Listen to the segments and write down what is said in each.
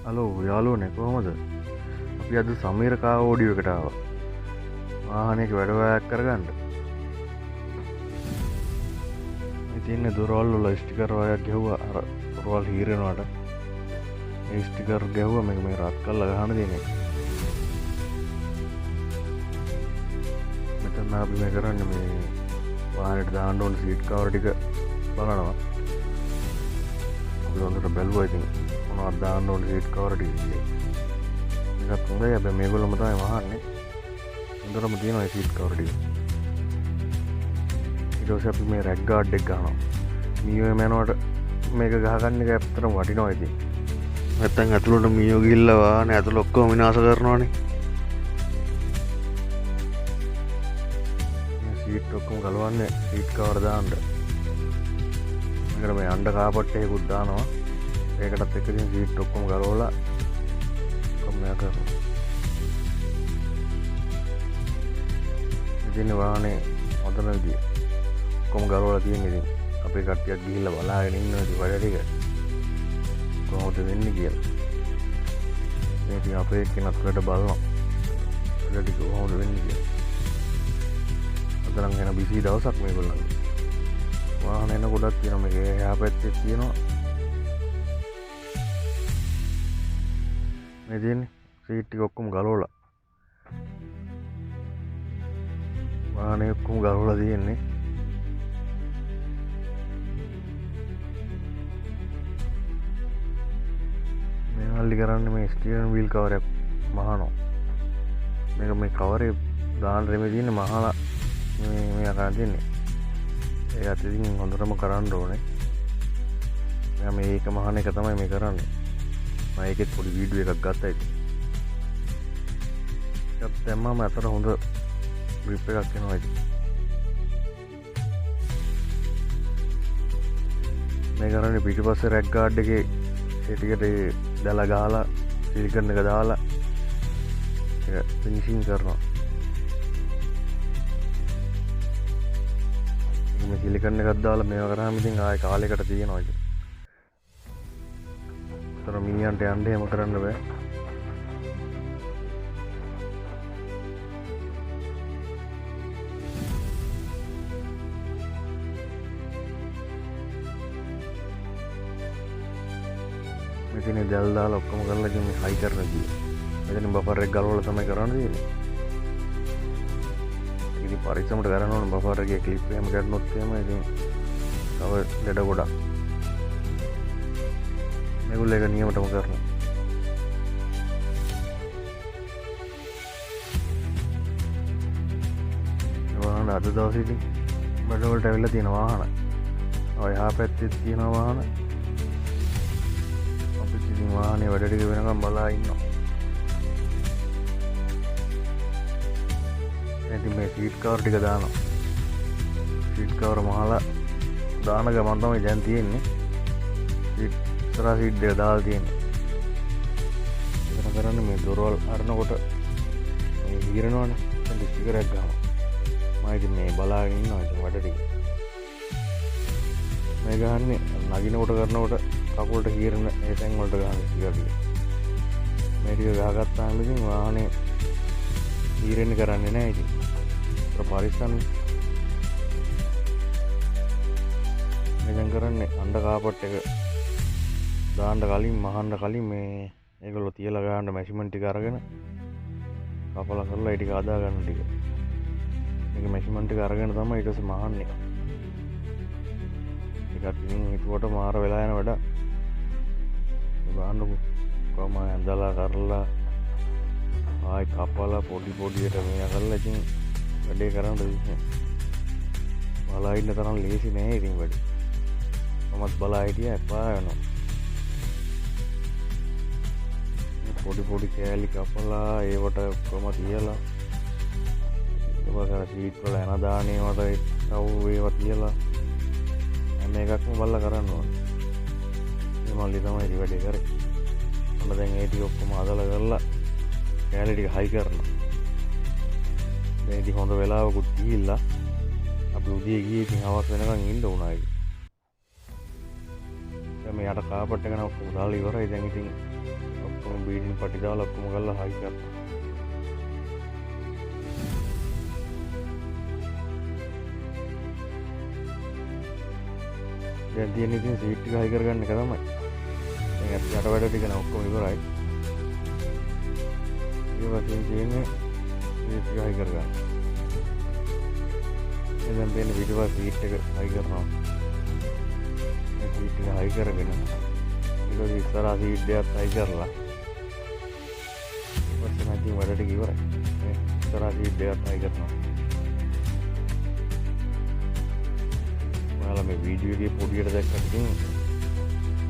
Hello යාළුවනේ කොහොමද? අපි අද සමීර කා ඕඩියෝ එකට ආවා. වාහනයක වැඩවයක් කරගන්න. මේ තියෙන දොරවල් වල ස්ටිකර් වයක් ගැහුවා අර දොරවල් හීරෙනවට. ඒ ස්ටිකර් ගැහුවා මේ රත් කරලා ගහන දෙන්නේ. මෙතන අපි මේ කරන්නේ මේ වාහනේට දාන්න ඕන සීට් කවර් ටික බලනවා. අපි හොඳට බැලුවා ඉතින් මොනවද දාන්න ඕන සීට් කවර් ටික කියලා. ඒකත් හොඳයි. හැබැයි මේගොල්ලෝම තමයි වහන්නේ. හොඳටම තියෙනවා සීට් කවර් ටික. ඊට පස්සේ අපි මේ රැක් ගාඩ් එක ගන්නවා. මීයෝ යනකොට මේක ගහගන්න එක ඇත්තටම වටිනවා ඉතින්. නැත්තම් ඇතුළට මීයෝ ගිහිල්ලා වාහනේ ඇතුළ ඔක්කොම විනාශ කරනවානේ. මේ සීට් ඔක්කොම ගලවන්නේ සීට් කවර් දාන්න. මේකට මේ අණ්ඩ කාපට් එකකුත් දානවා. ඒකටත් එක්ක ඉතින් සීට් ඔක්කොම ගලවලා ඔක්කොම මෙයා කරනවා. ඉතින් වාහනේ හොඳම විදිය ඔක්කොම ගලවලා තියෙන ඉතින් අපේ කට්ටියක් ගිහිල්ලා බලාගෙන ඉන්නවා ඉතින් වැඩ ටික කොහොමද වෙන්නේ කියලා. මේ ඉතින් අපේ එක්කෙනත් වැඩ බලනවා. වැඩ ටික කොහොමද වෙන්නේ කියලා. අද නම් එන බිසි දවසක් මේගොල්ලන්ගේ. වාහන එන ගොඩක් තියෙනවා මේකේ එහා පැත්තේ තියෙනවා. මේ තියෙන්නේ සීට් ටික ඔක්කොම ගලවලා. වාහනේ ඔක්කොම ගලවලා තියෙන්නේ. මේ මල්ලි කරන්නේ මේ ස්ටියරින් වීල් කවර් එක මහනවා. මේක මේ කවරේ දාන්න රෙමේ තියෙන්නේ මහලා මේ අකන් තියෙන්නේ. ඒකත් ඉතින් හොඳටම කරන්න ඕනේ. මම මේක මහන එක තමයි මේ කරන්නේ. මම ඒකෙත් පොඩි වීඩියෝ එකක් ගත්තා ඉතින්. ඒකත් දැම්මම අතට හොඳ ග්‍රිප් එකක් එනවා ඉතින්. මේ කරන්නේ පිටිපස්සේ රැක් ගාඩ් එකේ ඒ ටිකට දැලා ගහලා සිලිකන් එක දාලා ඒක ෆිනිෂින් කරනවා. මේ සිලිකන් එකක් දාලා මේවා කරාම ඉතින් ආයේ කාලයකට තියෙනවා ඉතින්. තර මිනියන්ට යන්න එහෙම කරන්න බෑ. මෙතන දැල් දාලා ඔක්කොම කරලා ඉතින් මේ හයි කරන කී. මෙතන බෆර් එක ගලවලා තමයි කරන්න තියෙන්නේ. ඉතින් පරිස්සමට කරන්න ඕන බෆර් එකේ ක්ලිප් එහෙම කරනොත් එහෙම ඉතින් තව ලෙඩ ගොඩක්. මේගොල්ලෝ ඒක නියමටම කරනවා. වාහන අද දවසේ ඉතින් බඩවලට ඇවිල්ලා තියෙන වාහන. ඔය එහා පැත්තේ තියෙන වාහන. අපි ඉතින් වාහනේ වැඩ ටික වෙනකම් බලා ඉන්නවා. ඉතින් මේ සීට් කවර් ටික දානවා. සීට් කවර් මහලා දාන ගමන් තමයි දැන් තියෙන්නේ. ඉස්සරහ සීට් දෙක දාලා තියෙන්නේ. ඉතන කරන්නේ මේ දොරවල් අරනකොට මේ හීරනවනේ. දැන් ස්ටිකර් එකක් ගහනවා. මම ඉතින් මේ බලාගෙන ඉන්නවා ඉතින් වැඩ ටික. මේ ගහන්නේ නගිනකොට කරනකොට කකුලට හීරන ඒ තැන් වලට ගහන ස්ටිකර් ටික. මේ ටික ගහගත්තාම ඉතින් වාහනේ හීරෙන්න කරන්නේ නැහැ ඉතින්. පරිස්සම් මේ දැන් කරන්නේ අණ්ඩ කාපට් එක දාන්න කලින් මහන්න කලින් මේ ඒගොල්ලෝ තියලා ගන්න මැෂර්මන්ට් ටික අරගෙන කපලා කරලා ඒ ටික හදා ගන්න ටික. මේක මැෂර්මන්ට් ටික අරගෙන තමයි ඊට පස්සේ මහන්නේ. ඒකත් ඉතින් හිතුවට මාර වෙලා යන වැඩ. බලන්නකො කොහොම ඇඳලා කරලා ආයි කපලා පොඩි පොඩියට මේ කරලා ඉතින් වැඩේ කරන්න දෙන්නේ. බලා ඉන්න තරම් ලේසි නෑ ඉතින් වැඩේ. මමත් බලා හිටියා එපා වෙනවා. පොඩි පොඩි කෑලි කපලා ඒවට ඔක්කොම තියලා ඒක සීට් වල එන දාන්නේ වට තව ඒවා තියලා හැම එකක්ම බලලා කරන්න ඕනේ. මේ මල්ලි තමයි ඉතින් වැඩේ කරේ. මම දැන් ඒ ටික ඔක්කොම හදලා කරලා කෑලි ටික හයි කරනවා. දැන් ඉතින් හොඳ වෙලාවකුත් ගිහිල්ලා අපි උදේ ගියේ ඉතින් හවස් වෙනකන් ඉන්න උනා ඉතින්. දැන් මේ යට කාපට් එක නම් ඔක්කොම දාලා ඉවරයි. දැන් ඉතින් බීඩින් පටිදාල ඔක්කොම කරලා හයි කරනවා. දැන් තියෙන ඉතින් සීට් ටික හයි කරගන්න එක තමයි. දැන් යට වැඩ ටික නම් ඔක්කොම ඉවරයි. ඊට පස්සේ තියෙන්නේ සීට් ටික හයි කරගන්න. දැන් තියෙන පිටුපස්ස සීට් එක හයි කරනවා. මේ සීට් එක හයි කරගෙන ඊට පස්සේ ඉස්සරහා සීට් එකත් හයි කරලා ඊපස්සේ නම් ඉතින් වැඩ ටික ඉවරයි. මේ ඉස්සරහා සීට් එකත් හයි කරනවා. ඔයාලා මේ වීඩියෝ එකේ පොඩියට දැක්කට ඉතින්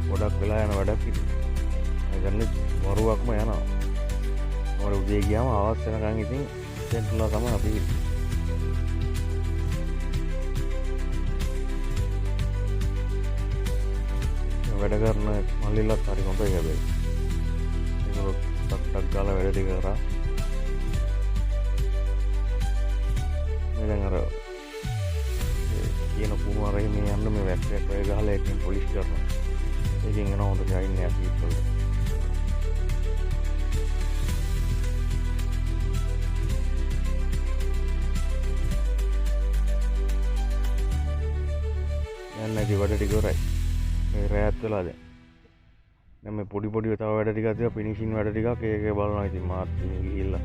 ගොඩක් වෙලා යන වැඩක් ඉතින්. ඒ කියන්නේ වරුවක්ම යනවා. මොකද උදේ ගියාම ආවස් වෙනකන් ඉතින් සෙන්ට්‍රල්ලා තමයි අපි ඉන්නේ. වැඩ කරන මල්ලිලත් හරි හොඳයි හැබැයි. ඒගොල්ලෝ ටක් ගාලා වැඩ ටික කරා. මේ දැන් අර කියන කුමාරයි මේ යන්න මේ වැක්කයක් වගේ ගහලා එකකින් පොලිෂ් කරනවා. ඒකෙන් එන හොඳ ගයින් එකක් ඉස්සෙල්ලා. යන්න ඉතින් වැඩ ටික ඉවරයි. මේ රැයත් වෙලා දැන්. දැන් මේ පොඩි තව වැඩ ටිකක් තියෙනවා ෆිනිෂින් වැඩ ටිකක් ඒක බලනවා ඉතින් මාත් ගිහිල්ලා.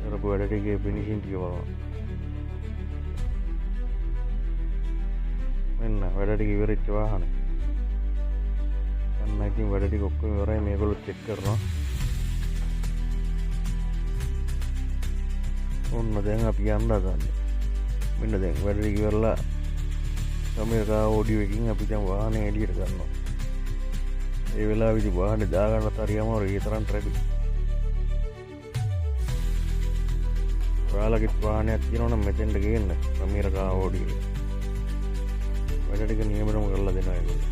කරපු වැඩ ටිකේ ෆිනිෂින් ටික බලනවා. මෙන්න වැඩ ටික ඉවරෙච්ච වාහනේ. යන්න ඉතින් වැඩ ටික ඔක්කොම ඉවරයි මේගොල්ලෝ චෙක් කරනවා. ඔන්න දැන් අපි යන්න හදන්නේ. මෙන්න දැන් වැඩ ටික ඉවරලා කැමරා ඔඩියෝ එකකින් අපි දැන් වාහනේ එළියට ගන්නවා. ඒ වෙලාවෙදි වාහනේ දාගන්නත් හරියම ඒ තරම් ට්‍රැෆික්. ඔයාලගේ වාහනයක් තියෙනවා නම් මෙතෙන්ට ගේන්න කැමරා ඔඩියෝ එක. වැඩ ටික නියමටම කරලා දෙනවා ඒගොල්ලෝ.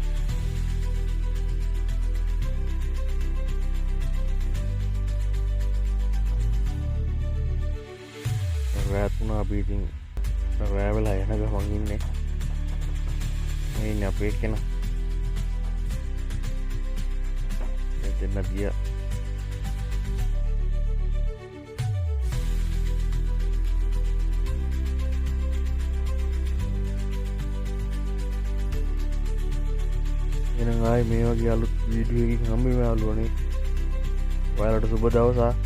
රැත් වුණා අපි ඉතින් රෑ වෙලා එන ගමන් ඉන්නේ. මේ ඉන්නේ අපේ කෙනා. එතන ගියා. එහෙනම් ආයි මේ වගේ අලුත් වීඩියෝ එකකින් හම්බ වෙනවා යාළුවනේ. ඔයාලට සුබ දවසක්.